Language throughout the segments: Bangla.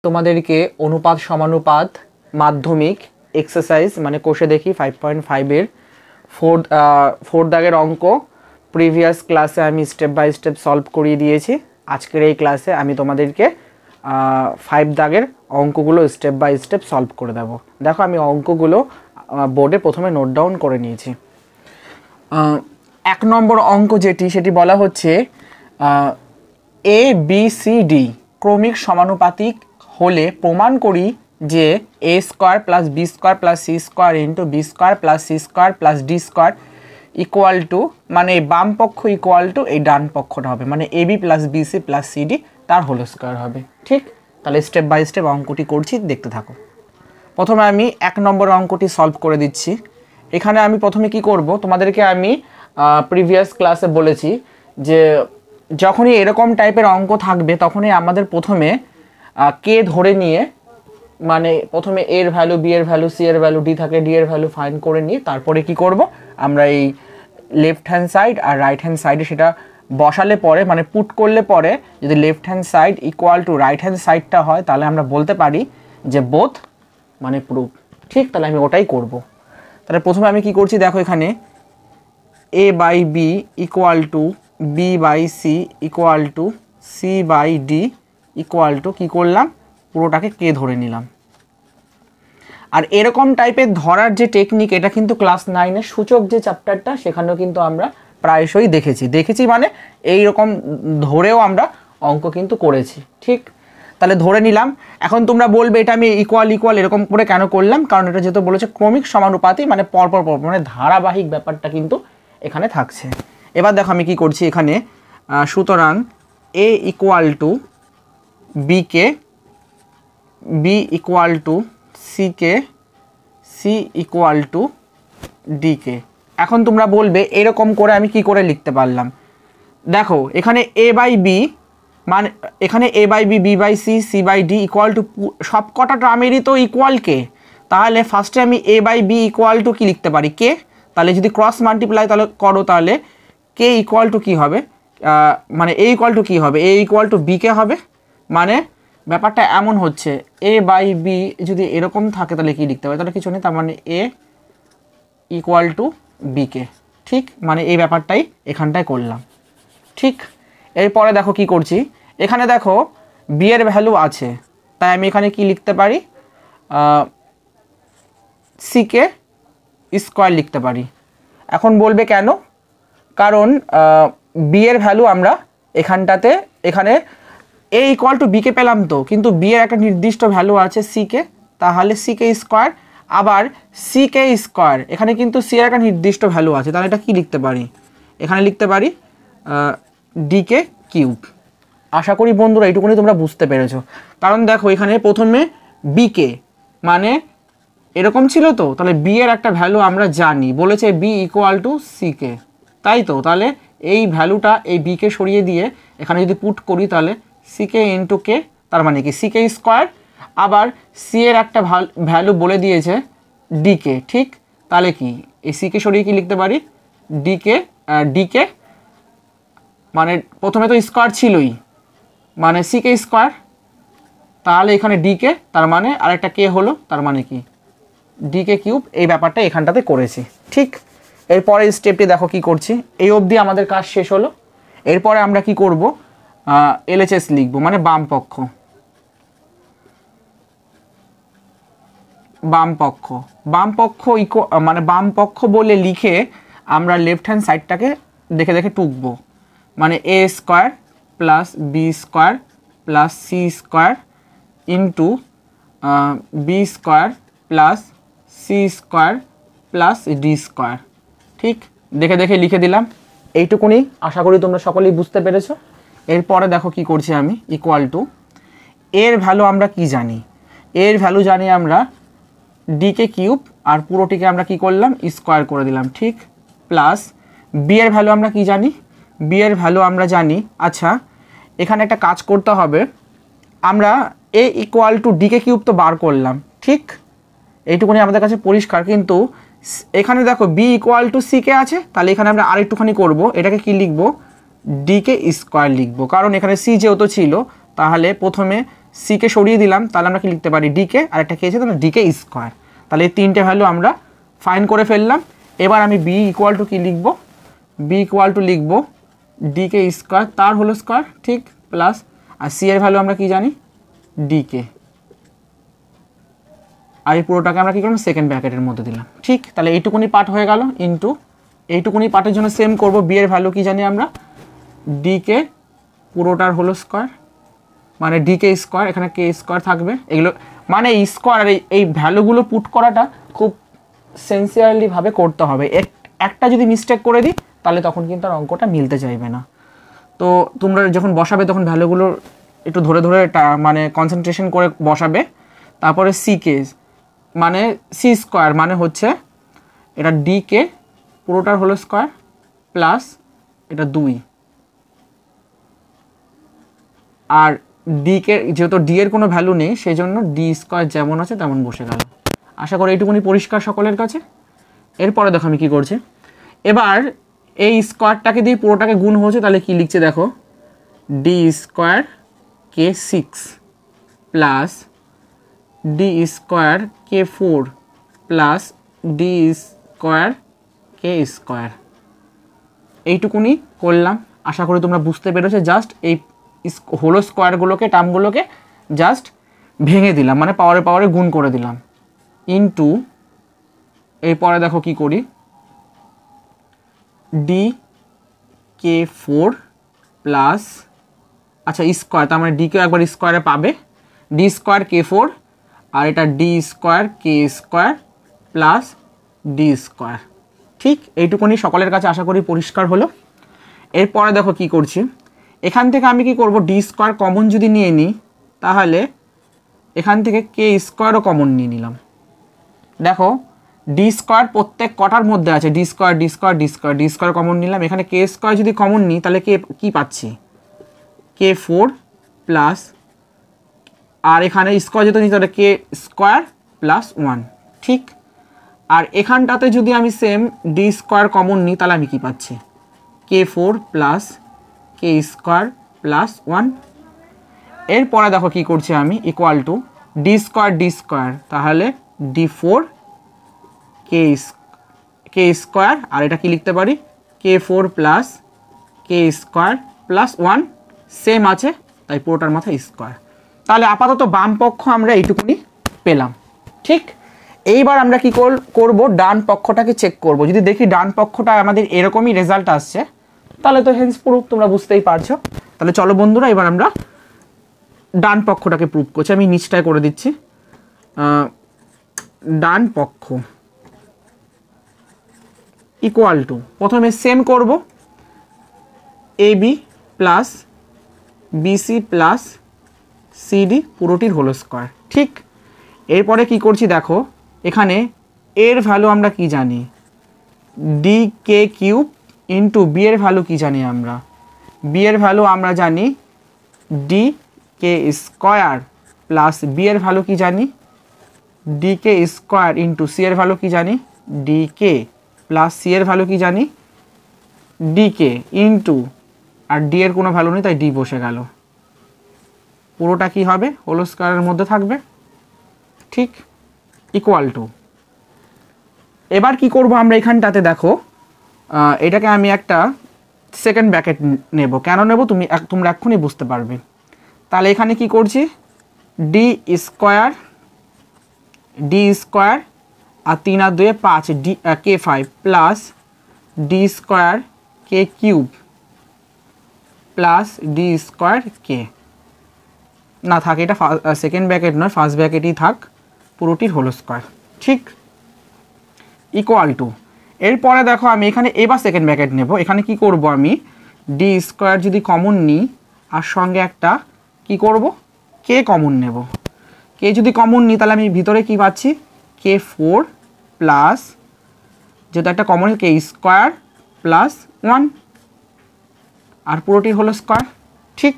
তোমাদেরকে অনুপাত সমানুপাত মাধ্যমিক এক্সারসাইজ মানে কোষে দেখি 5.5 এর ফোর দাগের অঙ্ক প্রিভিয়াস ক্লাসে আমি স্টেপ বাই স্টেপ সলভ করিয়ে দিয়েছি। আজকের এই ক্লাসে আমি তোমাদেরকে 5 দাগের অঙ্কগুলো স্টেপ বাই স্টেপ সলভ করে দেব। দেখো আমি অঙ্কগুলো বোর্ডে প্রথমে নোট ডাউন করে নিয়েছি। 1 নম্বর অঙ্ক সেটি বলা হচ্ছে এ বি সি ডি ক্রমিক সমানুপাতিক হলে প্রমাণ করি যে a square plus b square plus c square into b square plus c square plus d square equal to, মানে বাম পক্ষ ইকুয়াল টু এই ডান পক্ষটা হবে, মানে a b plus b c plus c d তার হোল স্কোয়ার হবে। ঠিক, তাহলে স্টেপ বাই স্টেপ অঙ্কটি করছি, দেখতে থাকো। প্রথমে আমি 1 নম্বর অঙ্কটি সলভ করে দিচ্ছি। এখানে আমি প্রথমে কি করব, তোমাদেরকে আমি প্রিভিয়াস ক্লাসে বলেছি যে যখনই এরকম টাইপের অঙ্ক থাকবে তখনই আমাদের প্রথমে কে ধরে নিয়ে, মানে প্রথমে এর ভ্যালু, বি এর ভ্যালু, সি এর ভ্যালু, ডি থাকে ডি এর ভ্যালু ফাইন্ড করে নিয়ে তারপরে কি করব, আমরা এই লেফট হ্যান্ড সাইড আর রাইট হ্যান্ড সাইডে সেটা বসালে পরে, মানে পুট করলে পরে যদি left hand side equal to right hand সাইডটা হয় তাহলে আমরা বলতে পারি যে বোথ মানে প্রুফ। ঠিক, তাহলে আমি ওটাই করব। তাহলে প্রথমে আমি কি করছি, দেখো এখানে a by b equal to b by c equal to c by d equal to কী করলাম, পুরোটাকে কে ধরে নিলাম। আর এরকম টাইপের ধরার যে টেকনিক, এটা কিন্তু ক্লাস 9-এর সূচক যে চ্যাপ্টারটা সেখানেও কিন্তু আমরা প্রায়শই দেখেছি মানে এইরকম ধরেও আমরা অঙ্ক কিন্তু করেছি। ঠিক, তাহলে ধরে নিলাম। এখন তোমরা বলবে এটা আমি ইকুয়াল এরকম করে কেন করলাম, কারণ এটা যেহেতু বলেছে ক্রমিক সমানুপাতি, মানে পরপর মানে ধারাবাহিক ব্যাপারটা কিন্তু এখানে থাকছে। এবার দেখো আমি কি করছি এখানে, সুতরাং a equal to b k, b equal to c k, c equal to d k. এখন তোমরা বলবে এরকম করে আমি কি করে লিখতে পারলাম। দেখো এখানে এ বাই বি, মানে এখানে a by b, b by c, c by d equal to সব কটা টার্মেরই তো ইকুয়াল কে, তাহলে ফার্স্টে আমি a by b equal to কী লিখতে পারি, কে। তাহলে যদি ক্রস মাল্টিপ্লাই তাহলে করো, তাহলে কে ইকুয়াল টু কী হবে, মানে এ ইকুয়াল টু কী হবে, এ ইকুয়াল টু বি কে হবে। মানে ব্যাপারটা এমন হচ্ছে এ বাই বি যদি এরকম থাকে তাহলে কি লিখতে পারি, তাহলে কিছু নেই, তার মানে এ ইকুয়াল টু বি কে। ঠিক, মানে এই ব্যাপারটাই এখানটায় করলাম। ঠিক, এরপরে দেখো কি করছি, এখানে দেখো বি এর ভ্যালু আছে, তাই আমি এখানে কি লিখতে পারি, সি কে স্কোয়ার লিখতে পারি। এখন বলবে কেন, কারণ বি এর ভ্যালু আমরা এখানটাতে, এখানে এ ইকুয়াল টু বি কে পেলাম তো, কিন্তু বি এর একটা নির্দিষ্ট ভ্যালু আছে সি কে, তাহলে সি কে স্কোয়ার, আবার সি কে স্কোয়ার এখানে কিন্তু সি এর একটা নির্দিষ্ট ভ্যালু আছে, তাহলে এটা কি লিখতে পারি, এখানে লিখতে পারি ডি কে কিউব। আশা করি বন্ধুরা এইটুকুনি তোমরা বুঝতে পেরেছো। কারণ দেখো এখানে প্রথমে বি কে মানে এরকম ছিল তো, তাহলে বি এর একটা ভ্যালু আমরা জানি, বলেছে বি ইকুয়াল টু সি কে, তাই তো। তাহলে এই ভ্যালুটা এই বি কে সরিয়ে দিয়ে এখানে যদি পুট করি তাহলে সি কে ইন্টু কে, তার মানে কি সি কে স্কোয়ার, আবার সি এর একটা ভ্যালু বলে দিয়েছে ডি কে। ঠিক, তাহলে কি এই সি কে সরিয়ে কি লিখতে পারি, ডি কে মানে প্রথমে তো স্কোয়ার ছিলই, মানে সি কে স্কোয়ার, তাহলে এখানে ডি কে, তার মানে আরেকটা কে হলো, তার মানে কি ডি কে কিউব। এই ব্যাপারটা এখানটাতে করেছি। ঠিক, এরপরে স্টেপটি দেখো কি করছি, এই অবধি আমাদের কাজ শেষ হলো। এরপরে আমরা কি করব, এলএচএস লিখব, মানে বাম পক্ষ, মানে বাম পক্ষ বলে লিখে আমরা লেফট হ্যান্ড সাইডটাকে দেখে টুকবো, মানে a square plus b square plus c square into b square plus c square plus d square. ঠিক, দেখে লিখে দিলাম। এইটুকুনি আশা করি তোমরা সকলেই বুঝতে পেরেছো। এরপরে দেখো কি করছি আমি, ইকুয়াল টু এর ভ্যালু আমরা কি জানি, এর ভ্যালু জানি আমরা ডি কে কিউব, আর পুরোটিকে আমরা কি করলাম স্কোয়ার করে দিলাম। ঠিক, প্লাস বি এর ভ্যালু আমরা কি জানি, বি এর ভ্যালু আমরা জানি, আচ্ছা এখানে একটা কাজ করতে হবে, আমরা a equal to d k cube তো বার করলাম। ঠিক, এইটুকুনি আমাদের কাছে পরিষ্কার, কিন্তু এখানে দেখো বি ইকুয়াল টু সি কে আছে, তাহলে এখানে আমরা আরেকটুখানি করব, এটাকে কি লিখবো, ডি কে স্কোয়ার লিখবো, কারণ এখানে সি যেহেতু ছিল তাহলে প্রথমে সিকে সরিয়ে দিলাম, তাহলে আমরা কি লিখতে পারি ডিকে, আর একটা কে আছে তাহলে ডিকে স্কোয়ার। তাহলে এই তিনটে ভ্যালু আমরা ফাইন্ড করে ফেললাম। এবার আমি বি ইকুয়াল টু কী লিখব, বি ইকুয়াল টু লিখব ডিকে স্কোয়ার তার হোল স্কোয়ার, ঠিক, প্লাস আর সি এর ভ্যালু আমরা কি জানি ডিকে, আর এই পুরোটাকে আমরা কী করলাম সেকেন্ড ব্র্যাকেটের মধ্যে দিলাম, ঠিক। তাহলে এইটুকুনি পার্ট হয়ে গেল, ইন্টু এইটুকুনি পার্টের জন্য সেম করব, বি এর ভ্যালু কি জানি আমরা ডিকে পুরোটার হোল স্কোয়ার, মানে ডিকে স্কোয়ার, এখানে কে স্কোয়ার থাকবে, এগুলো মানে স্কোয়ার, আর এই ভ্যালুগুলো পুট করাটা খুব সেন্সিয়ারলিভাবে করতে হবে। একটা যদি মিস্টেক করে দিই তাহলে তখন কিন্তু আর অঙ্কটা মিলতে চাইবে না। তো তোমরা যখন বসাবে তখন ভ্যালুগুলো একটু ধরে ধরে মানে কনসেন্ট্রেশন করে বসাবে। তারপরে সি কে মানে সি স্কোয়ার মানে হচ্ছে এটা ডি কে পুরোটার হোল স্কোয়ার প্লাস এটা 2, আর ডি কে যেহেতু ডি এর কোনো ভ্যালু নেই সেই জন্য ডি স্কোয়ার যেমন আছে তেমন বসে গেল। আশা করি এইটুকুনি পরিষ্কার সকলের কাছে। এরপরে দেখো আমি কী করছি, এবার এই স্কোয়ারটাকে দিয়ে পুরোটাকে গুণ হচ্ছে, তাহলে কি লিখছে দেখো ডি স্কোয়ার কে 6 প্লাস ডি স্কোয়ার কে 4 প্লাস ডি স্কোয়ার কে স্কোয়ার। এইটুকুনি করলাম, আশা করি তোমরা বুঝতে পেরেছো। জাস্ট এই হোলো স্কোয়ারগুলোকে টার্মগুলোকে জাস্ট ভেঙে দিলাম, মানে পাওয়ারে পাওয়ারে গুণ করে দিলাম, ইন্টু এরপরে দেখো কি করি ডি কে 4 প্লাস আচ্ছা স্কোয়ার, তার মানে ডি কে একবার স্কোয়ারে পাবে, ডি স্কোয়ার কে 4 আর এটা ডি স্কোয়ার কে স্কোয়ার প্লাস ডি স্কোয়ার, ঠিক। এইটুকুনি সকলের কাছে আশা করি পরিষ্কার হলো। এরপরে দেখো কি করছি, এখান থেকে আমি কি করব ডি স্কোয়ার কমন যদি নিয়ে নিই তাহলে এখান থেকে কে স্কোয়ারও কমন নিয়ে নিলাম। দেখো ডি স্কোয়ার প্রত্যেক কটার মধ্যে আছে, D square D square D square, D square common নিলাম, এখানে কে স্কোয়ার যদি কমন নিই তাহলে কে কী পাচ্ছি কে 4 প্লাস, আর এখানে স্কোয়ার যেহেতু নিতে তাহলে কে স্কোয়ার প্লাস 1, ঠিক। আর এখানটাতে যদি আমি সেম ডি স্কোয়ার কমন নিই তাহলে আমি কী পাচ্ছি কে 4 প্লাস কে স্কোয়ার প্লাস 1। এরপরে দেখো কি করছি আমি ইকুয়াল টু ডি স্কোয়ার তাহলে ডি 4 কে স্কোয়ার, আর এটা কি লিখতে পারি কে 4 plus k square plus 1, same আছে তাই পুরোটার মাথায় স্কোয়ার। তাহলে আপাতত বাম পক্ষ আমরা এইটুকুনি পেলাম, ঠিক। এইবার আমরা কি করব ডান পক্ষটাকে চেক করব, যদি দেখি ডান পক্ষটা আমাদের এরকমই রেজাল্ট আসছে তাহলে তো হেন্স প্রুফ, তোমরা বুঝতেই পারছো। তাহলে চলো বন্ধুরা এবার আমরা ডান পক্ষটাকে প্রুফ করছি, আমি নিচটায় করে দিচ্ছি। ডান পক্ষ ইকুয়াল টু প্রথমে সেম করব a b plus bc plus cd পুরোটির হোল স্কোয়ার, ঠিক। এরপরে কি করছি দেখো এখানে এর ভ্যালু আমরা কি জানি D k cube into B এর ভ্যালু কি জানি আমরা বি এর ভ্যালু আমরা জানি ডি কে স্কোয়ার প্লাস বি এর ভ্যালু কি জানি ডি কে স্কোয়ার ইন্টু সি এর ভ্যালু কি জানি ডি কে প্লাস সি এর ভ্যালু কি জানি ডি কে ইন্টু আর ডি এর কোনো ভ্যালু নেই তাই ডি বসে গেল, পুরোটা কি হবে হোল স্কোয়ারের মধ্যে থাকবে, ঠিক, ইকুয়াল টু। এবার কি করব আমরা এখানটাতে দেখো এটাকে আমি একটা সেকেন্ড ব্র্যাকেট নেব, কেন নেব তোমরা এক্ষুনি বুঝতে পারবে। তাহলে এখানে কি করছি ডি স্কোয়ার আর 3 আর 2 5 ডি কে 5 প্লাস ডি স্কোয়ার কে কিউব প্লাস ডি স্কোয়ার কে, না থাকে এটা সেকেন্ড ব্র্যাকেট নয় ফার্স্ট ব্র্যাকেটই থাক, পুরোটির হোল স্কোয়ার, ঠিক, ইকুয়াল টু। এরপরে দেখো আমি এখানে এবার সেকেন্ড ব্র্যাকেট নেব, এখানে কি করব আমি ডি স্কোয়ার যদি কমন নিই আর সঙ্গে একটা কি করব কে কমন নেব, কে যদি কমন নিই তাহলে আমি ভিতরে কি পাচ্ছি কে 4 প্লাস যেটা একটা কমন কে স্কোয়ার প্লাস 1 আর পুরোটির হোল স্কোয়ার, ঠিক।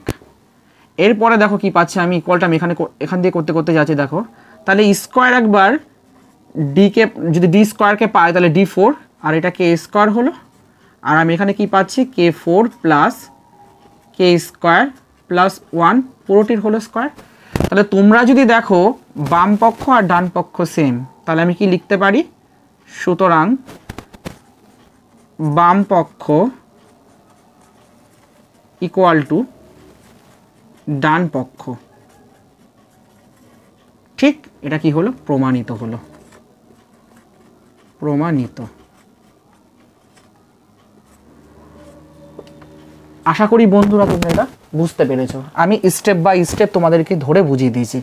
এরপরে দেখো কি পাচ্ছি আমি ইকুয়ালটা আমি এখান দিয়ে করতে করতে যাচ্ছি দেখো, তাহলে স্কোয়ার একবার ডিকে যদি ডি স্কোয়ারকে পাই তাহলে ডি 4 আর এটা কে স্কোয়ার হলো, আর আমি এখানে কি পাচ্ছি কে 4 প্লাস কে স্কোয়ার প্লাস 1 পুরোটির হোল স্কোয়ার। তাহলে তোমরা যদি দেখো বাম পক্ষ আর ডান পক্ষ সেম, তাহলে আমি কি লিখতে পারি, সুতরাং বাম পক্ষ ইকুয়াল টু ডান পক্ষ। ঠিক, এটা কি হলো, প্রমাণিত হলো, প্রমাণিত। আশা করি বন্ধুরা তোমরা এটা বুঝতে পেরেছো। আমি স্টেপ বাই স্টেপ তোমাদেরকে ধরে বুঝিয়ে দিয়েছি।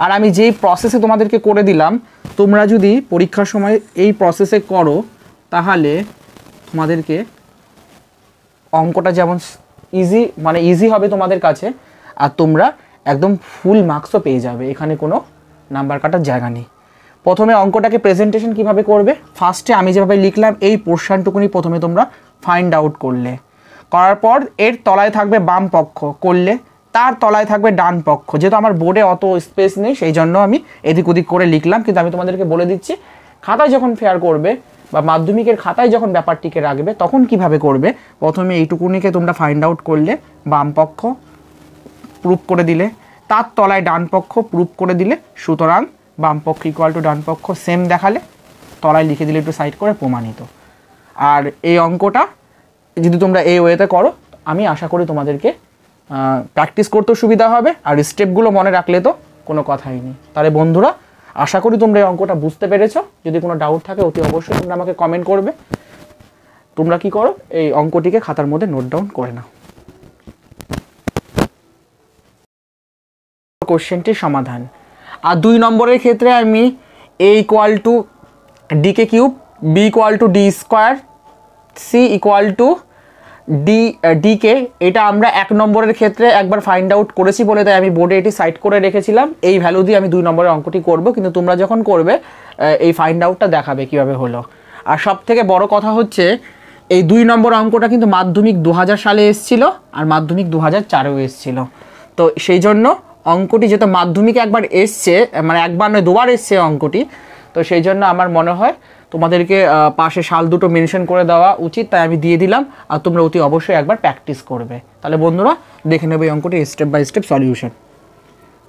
আর আমি যেই প্রসেসে তোমাদেরকে করে দিলাম, তোমরা যদি পরীক্ষার সময় এই প্রসেসে করো তাহলে তোমাদেরকে অঙ্কটা যেমন ইজি হবে তোমাদের কাছে, আর তোমরা একদম ফুল মার্কসও পেয়ে যাবে, এখানে কোনো নাম্বার কাটার জায়গা নেই। প্রথমে অঙ্কটাকে প্রেজেন্টেশন কিভাবে করবে, ফার্স্টে আমি যেভাবে লিখলাম এই পোর্শনটুকুনি প্রথমে তোমরা ফাইন্ড আউট করলে, করার পর এর তলায় থাকবে বাম পক্ষ করলে, তার তলায় থাকবে ডান পক্ষ। যেহেতু আমার বোর্ডে অত স্পেস নেই সেই জন্য আমি এদিক ওদিক করে লিখলাম, কিন্তু আমি তোমাদেরকে বলে দিচ্ছি খাতায় যখন ফেয়ার করবে বা মাধ্যমিকের খাতায় যখন ব্যাপারটিকে রাখবে তখন কিভাবে করবে। প্রথমে এইটুকুনিকে তোমরা ফাইন্ড আউট করলে, বাম পক্ষ প্রুফ করে দিলে, তার তলায় ডান পক্ষ প্রুফ করে দিলে, সুতরাং বাম পক্ষ ইকুয়াল টু ডান পক্ষ সেম দেখালে, তলায় লিখে দিলে একটু সাইড করে, প্রমাণিত। আর এই অঙ্কটা যদি তোমরা এই ওয়েতে করো আমি আশা করি তোমাদেরকে প্র্যাকটিস করতেও সুবিধা হবে, আর স্টেপগুলো মনে রাখলে তো কোনো কথাই নেই। তাহলে বন্ধুরা আশা করি তোমরা এই অঙ্কটা বুঝতে পেরেছো। যদি কোনো ডাউট থাকে অতি অবশ্যই তোমরা আমাকে কমেন্ট করবে। তোমরা কি করো, এই অঙ্কটিকে খাতার মধ্যে নোট ডাউন করে নাও। কোশ্চেনটির সমাধান। আর 2 নম্বরের ক্ষেত্রে আমি a equal to d k cube, b equal to d square, c equal to d k, এটা আমরা 1 নম্বরের ক্ষেত্রে একবার ফাইন্ড আউট করেছি বলে তাই আমি বোর্ডে এটি সাইড করে রেখেছিলাম। এই ভ্যালু দিয়ে আমি 2 নম্বরের অঙ্কটি করব, কিন্তু তোমরা যখন করবে এই ফাইন্ড আউটটা দেখাবে কীভাবে হলো। আর সব থেকে বড় কথা হচ্ছে এই 2 নম্বর অঙ্কটা কিন্তু মাধ্যমিক 2000 সালে এসেছিলো আর মাধ্যমিক 2004-এও এসেছিলো। তো সেই জন্য অঙ্কটি যেহেতু মাধ্যমিকে একবার এসছে, মানে একবার নয় দুবার এসছে অঙ্কটি, তো সেই জন্য আমার মনে হয় তোমাদেরকে পাশে সাল দুটো মেনশন করে দেওয়া উচিত, তাই আমি দিয়ে দিলাম। আর তোমরা অতি অবশ্যই একবার প্র্যাকটিস করবে। তাহলে বন্ধুরা দেখে নেবে এই অঙ্কটি স্টেপ বাই স্টেপ সলিউশন।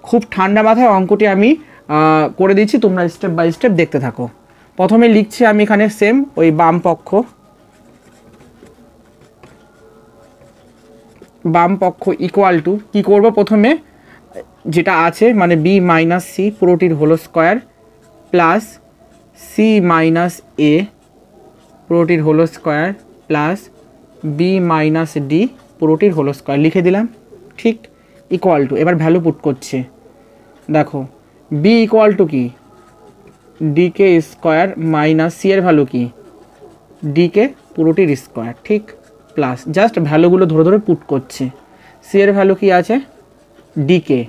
খুব ঠান্ডা মাথায় অঙ্কটি আমি করে দিচ্ছি, তোমরা স্টেপ বাই স্টেপ দেখতে থাকো। প্রথমে লিখছি আমি এখানে সেম ওই বাম পক্ষ ইকুয়াল টু কী করবো, প্রথমে যেটা আছে মানে বি মাইনাস সি পুরোটির whole square plus c minus a পুরোটির whole square plus b minus d পুরোটির হোল স্কোয়ার লিখে দিলাম। ঠিক, ইকুয়াল টু, এবার ভ্যালু পুট করছে। দেখো বি ইকুয়াল টু কি, ডিকে স্কোয়ার মাইনাস সি এর ভ্যালু কি, ডিকে পুরোটির স্কোয়ার। ঠিক, প্লাস জাস্ট ভ্যালুগুলো ধরে ধরে পুট করছে। সি এর ভ্যালু কি আছে, ডিকে,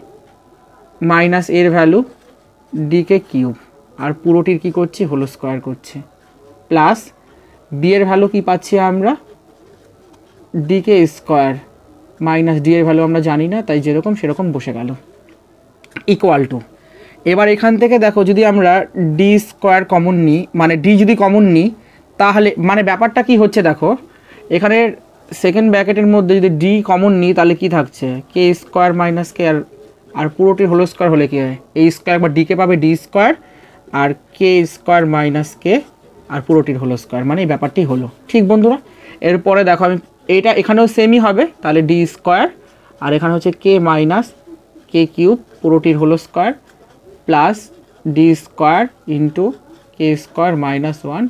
মাইনাস এর ভ্যালু ডিকে কিউব, আর পুরোটির কি করছি, হোল স্কোয়ার করছে, প্লাস বি এর ভ্যালু কি পাচ্ছি আমরা, ডিকে স্কোয়ার মাইনাস ডি এর ভ্যালু আমরা জানি না, তাই যেরকম সেরকম বসে গেল, ইকুয়াল টু। এবার এখান থেকে দেখো যদি আমরা ডি স্কোয়ার কমন নিই, মানে ডি যদি কমন নিই তাহলে মানে ব্যাপারটা কি হচ্ছে, দেখো এখানে সেকেন্ড ব্র্যাকেটের মধ্যে যদি ডি কমন নিই তাহলে কি থাকছে, কে স্কোয়ার মাইনাস কে, আর পুরোটির হোল স্কোয়ার হলে কি হয়, এই স্কোয়ার একবার ডিকে পাবে ডি স্কোয়ার, আর কে স্কোয়ার মাইনাস কে, আর পুরোটির হোল স্কোয়ার, মানে এই ব্যাপারটি হলো। ঠিক বন্ধুরা, এরপরে দেখো আমি এটা এখানেও সেমই হবে, তাহলে ডি স্কোয়ার, আর এখানে হচ্ছে কে মাইনাস কে কিউব পুরোটির whole square plus d square into k square minus 1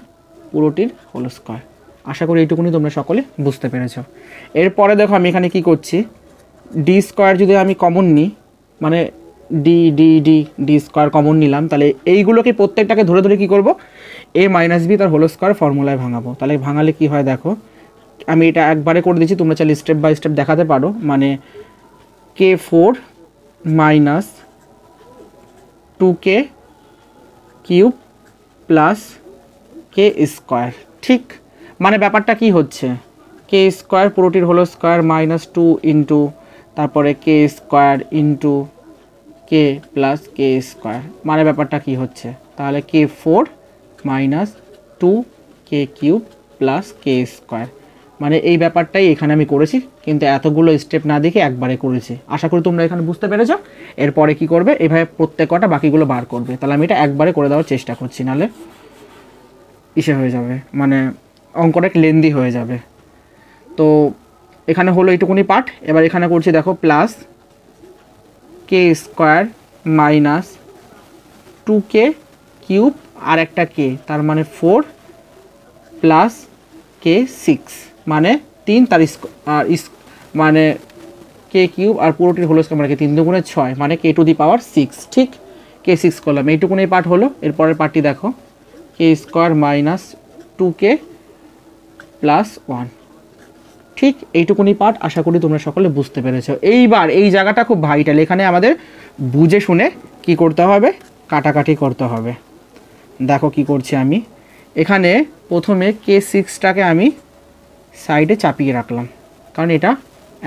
পুরোটির হোল স্কোয়ার। আশা করি এইটুকুনি তোমরা সকলে বুঝতে পেরেছ। এরপরে দেখো আমি এখানে কি করছি, ডি স্কোয়ার যদি আমি কমন নিই, মানে D D D D square common নিলাম, তাহলে এইগুলোকে প্রত্যেকটাকে ধরে ধরে কী করবো, এ মাইনাস বি তার হোল স্কোয়ার ফর্মুলায় ভাঙাবো। তাহলে ভাঙালে কি হয় দেখো, আমি এটা একবারে করে দিচ্ছি, তোমরা চাইলে স্টেপ বাই স্টেপ দেখাতে পারো। মানে k 4 minus 2k cube plus k square. ঠিক, মানে ব্যাপারটা কি হচ্ছে, কে স্কোয়ার পুরোটির হোল স্কোয়ার মাইনাস 2 ইন্টু তারপরে k square into k plus k square, মানে ব্যাপারটা কি হচ্ছে, তাহলে k 4 minus 2 k cube plus k square, মানে এই ব্যাপারটাই এখানে আমি করেছি, কিন্তু এতগুলো স্টেপ না দেখে একবারে করেছি। আশা করি তোমরা এখানে বুঝতে পেরেছো। এরপরে কি করবে, এভাবে প্রত্যেক কটা বাকিগুলো বার করবে। তাহলে আমি এটা একবারে করে দেওয়ার চেষ্টা করছি, নাহলে ইসে হয়ে যাবে, মানে অঙ্কটা লেন্দি হয়ে যাবে। তো এখানে হলো এইটুকুনি পার্ট। এবার এখানে করছি দেখো plus k square minus 2k cube আর একটা কে, তার মানে 4 প্লাস কে 6 মানে 3 তার আর মানে কে কিউব আর পুরোটির হোল স্কোয়ার মানে 3 দুগুণে 6 মানে কে টু দি পাওয়ার 6। ঠিক, কে 6 করলাম, এইটুকুনি পার্ট হলো। এরপরের পার্টটি দেখো কে স্কোয়ার মাইনাস 2k প্লাস 1। ঠিক, এইটুকুনি পার্ট। আশা করি তোমরা সকলে বুঝতে পেরেছো। এইবার এই জায়গাটা খুব ভাইটাল, এখানে আমাদের বুঝে শুনে কি করতে হবে, কাটাকাটি করতে হবে। দেখো কি করছি আমি, এখানে প্রথমে কে 6টাকে আমি সাইডে চাপিয়ে রাখলাম, কারণ এটা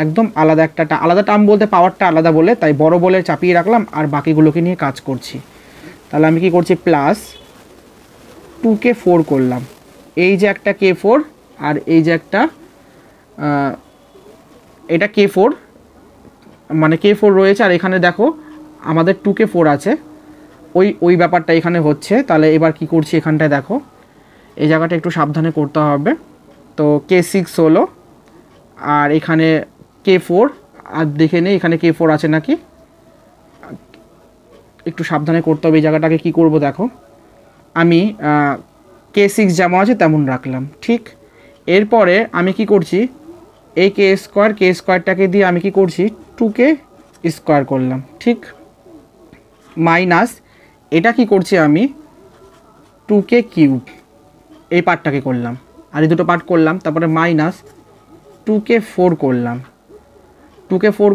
একদম আলাদা একটা আলাদা টার্ম বলতে পাওয়ারটা আলাদা বলে, তাই বড় বলে চাপিয়ে রাখলাম আর বাকিগুলোকে নিয়ে কাজ করছি। তাহলে আমি কি করছি, প্লাস 2k4 করলাম, এই যে একটা k4 আর এই যে একটা এটা k4 মানে k4 রয়েছে, আর এখানে দেখো আমাদের 2k4 আছে, ওই ব্যাপারটা এখানে হচ্ছে। তাহলে এবার কি করছি, এখানটায় দেখো এই জায়গাটা একটু সাবধানে করতে হবে। তো k6 হলো আর এখানে k4, আর দেখে নেই এখানে k4 আছে নাকি, একটু সাবধানে করতে হবে। এই জায়গাটাকে কি করব, দেখো আমি k6 যেমন আছে তেমন রাখলাম। ঠিক, এরপরে আমি কি করছি, এই কে স্কোয়ারটাকে দিয়ে আমি কি করছি 2k স্কোয়ার করলাম। ঠিক, মাইনাস এটা কি করছি আমি 2k কিউব, এই পার্টটাকে করলাম আর এই দুটো পার্ট করলাম। তারপরে মাইনাস 2k4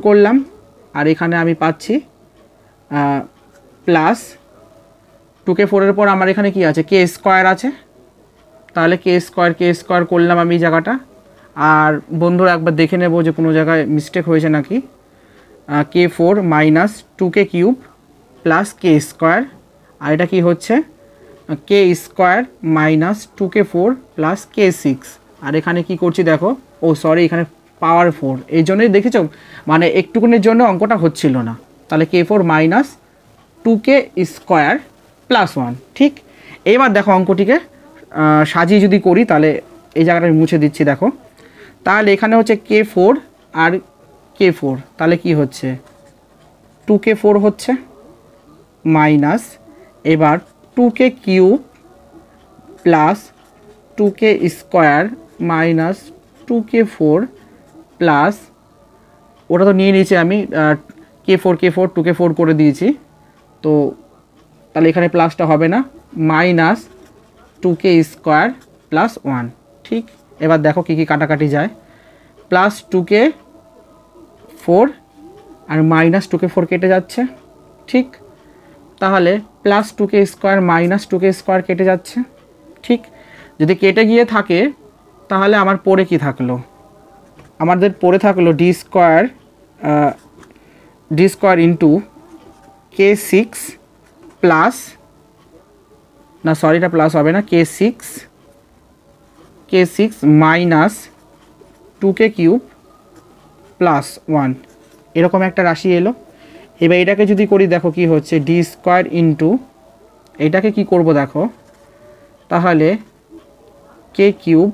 করলাম আর এখানে আমি পাচ্ছি প্লাস 2k4-এর পর আমার এখানে কি আছে, কে স্কোয়ার আছে। তাহলে কে স্কোয়ার করলাম আমি এই জায়গাটা। আর বন্ধুরা একবার দেখে নেব যে কোনো জায়গায় মিস্টেক হয়েছে নাকি। k4 minus 2k cube plus k square, আর এটা কি হচ্ছে k square minus 2k4 plus k6। আর এখানে কি করছি দেখো, ও সরি এখানে পাওয়ার 4, এই জন্যই দেখেছ মানে একটুকুনের জন্য অঙ্কটা হচ্ছিল না। তাহলে k4 minus 2k square plus 1। ঠিক, এবার দেখো অঙ্কটিকে সাজিয়ে যদি করি, তাহলে এই জায়গাটা আমি মুছে দিচ্ছি। দেখো তাহলে এখানে হচ্ছে k4 আর k4, তাহলে কি হচ্ছে 2k4 হচ্ছে মাইনাস এবার 2k cube plus 2k square minus 2k4 plus, ওটা তো নিয়ে নিয়েছি আমি k4 2k4 করে দিয়েছি, তো তাহলে এখানে প্লাসটা হবে না, মাইনাস 2k স্কোয়ার প্লাস 1। ঠিক, এবার দেখো কী কী কাটাকাটি যায়, প্লাস 2k4 আর মাইনাস 2k4 কেটে যাচ্ছে। ঠিক, তাহলে plus 2k square minus 2k square কেটে যাচ্ছে। ঠিক, যদি কেটে গিয়ে থাকে তাহলে আমার পরে কি থাকলো, আমাদের পরে থাকলো D square into k6 plus, না সরি এটা প্লাস হবে না, k6 minus 2k cube plus 1, এরকম একটা রাশি এলো। এবার এটাকে যদি করি দেখো কি হচ্ছে, ডি স্কোয়ার ইন্টু এটাকে কি করব দেখো, তাহলে কে কিউব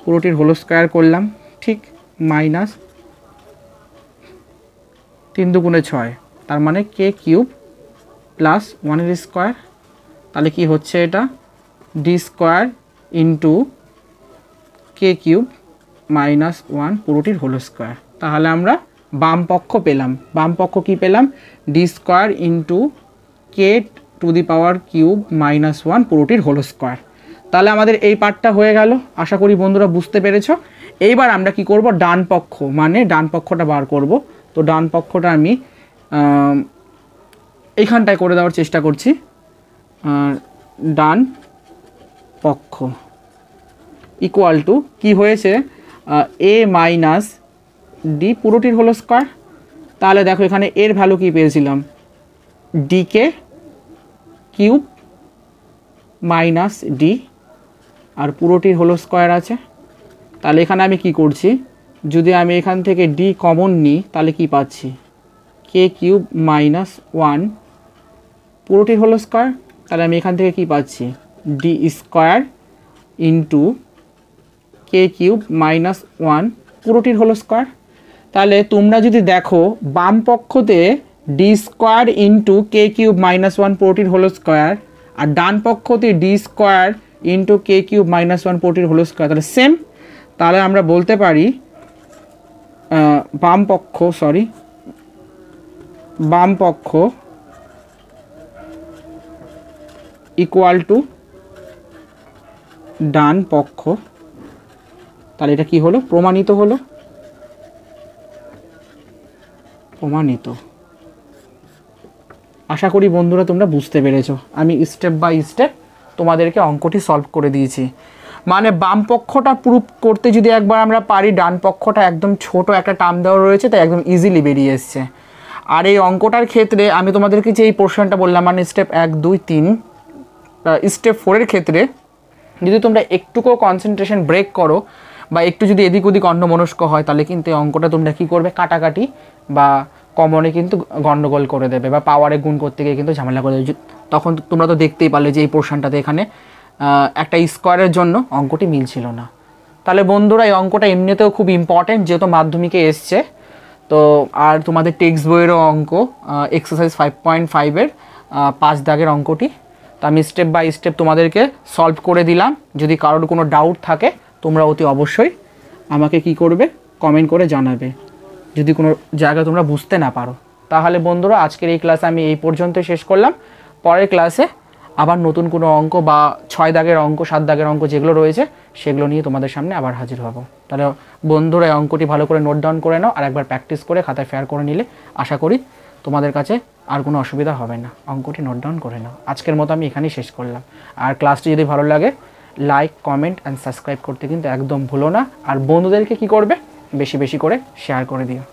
পুরোটির হোল স্কোয়ার করলাম। ঠিক, মাইনাস 3 দুগুণে 6, তার মানে কে কিউব প্লাস 1-এর স্কোয়ার। তাহলে কি হচ্ছে এটা d square into k cube minus 1 পুরোটির হোল স্কোয়ার। তাহলে আমরা বাম পক্ষ পেলাম। বাম পক্ষ কি পেলাম, d square into k to the power cube minus 1 পুরোটির হোল স্কোয়ার। তাহলে আমাদের এই পার্টটা হয়ে গেল। আশা করি বন্ধুরা বুঝতে পেরেছো। এইবার আমরা কি করব, ডান পক্ষ মানে ডান পক্ষটা বার করব। তো ডান পক্ষটা আমি এইখানটায় করে দেওয়ার চেষ্টা করছি। ডান পক্ষ ইকুয়াল টু কী হয়েছে, এ মাইনাস ডি পুরোটির হোল স্কোয়ার। তাহলে দেখো এখানে এর ভ্যালু কী পেয়েছিলাম, ডিকে কিউব মাইনাস ডি আর পুরোটির হোল স্কোয়ার আছে। তাহলে এখানে আমি কি করছি, যদি আমি এখান থেকে ডি কমন নিই তাহলে কি পাচ্ছি, কে কিউব মাইনাস 1 পুরোটির হোল স্কোয়ার। তাহলে আমি এখান থেকে কি পাচ্ছি, D square into k cube minus 1 পুরোটির হোল স্কোয়ার। তাহলে তোমরা যদি দেখো বাম পক্ষতে D square into k cube minus 1 পুরোটির হোল স্কোয়ার, আর ডান পক্ষতে D square into k cube minus 1 পুরোটির হোল স্কোয়ার, তাহলে সেম। তাহলে আমরা বলতে পারি বাম পক্ষ ইকুয়াল টু ডান পক্ষ। তাহলে এটা কি হলো, প্রমাণিত হলো, প্রমাণিত। আশা করি বন্ধুরা তোমরা বুঝতে পেরেছো। আমি স্টেপ বাই স্টেপ তোমাদেরকে অঙ্কটি সলভ করে দিয়েছি। মানে বাম পক্ষটা প্রুফ করতে যদি একবার আমরা পারি, ডান পক্ষটা একদম ছোট একটা টার্ম দেওয়া রয়েছে, তাই একদম ইজিলি বেরিয়ে এসছে। আর এই অঙ্কটার ক্ষেত্রে আমি তোমাদেরকে যে এই পোর্শনটা বললাম, মানে স্টেপ 1 2 3, স্টেপ 4-এর ক্ষেত্রে যদি তোমরা একটুকুও কনসেন্ট্রেশন ব্রেক করো বা একটু যদি এদিক ওদিক অন্যমনস্ক হয়, তাহলে কিন্তু এই অঙ্কটা তোমরা কী করবে, কাটাকাটি বা কমনে কিন্তু গন্ডগোল করে দেবে, বা পাওয়ারে গুণ করতে গিয়ে কিন্তু ঝামেলা করে দেবে। তখন তোমরা তো দেখতেই পারলে যে এই পোর্শনটাতে এখানে একটা স্কোয়ারের জন্য অঙ্কটি মিলছিল না। তাহলে বন্ধুরা এই অঙ্কটা এমনিতেও খুব ইম্পর্টেন্ট, যেহেতু মাধ্যমিকে এসছে। তো আর তোমাদের টেক্সট বইয়েরও অঙ্ক, এক্সারসাইজ 5.5-এর 5 দাগের অঙ্কটি। তো আমি স্টেপ বাই স্টেপ তোমাদেরকে সলভ করে দিলাম। যদি কারোর কোনো ডাউট থাকে তোমরা অতি অবশ্যই আমাকে কি করবে, কমেন্ট করে জানাবে, যদি কোনো জায়গা তোমরা বুঝতে না পারো। তাহলে বন্ধুরা আজকের এই ক্লাসে আমি এই পর্যন্ত শেষ করলাম। পরের ক্লাসে আবার নতুন কোনো অঙ্ক বা 6 দাগের অঙ্ক 7 দাগের অঙ্ক যেগুলো রয়েছে সেগুলো নিয়ে তোমাদের সামনে আবার হাজির হব। তাহলে বন্ধুরা এই অঙ্কটি ভালো করে নোট ডাউন করে নাও, আর একবার প্র্যাকটিস করে খাতায় ফেয়ার করে নিলে আশা করি তোমাদের কাছে আর কোনো অসুবিধা হবে না। অঙ্কটি নোট ডাউন করে নাও। আজকের মতো আমি এখানেই শেষ করলাম। আর ক্লাসটি যদি ভালো লাগে লাইক কমেন্ট অ্যান্ড সাবস্ক্রাইব করতে কিন্তু একদম ভুলো না। আর বন্ধুদেরকে কি করবে, বেশি বেশি করে শেয়ার করে দিও।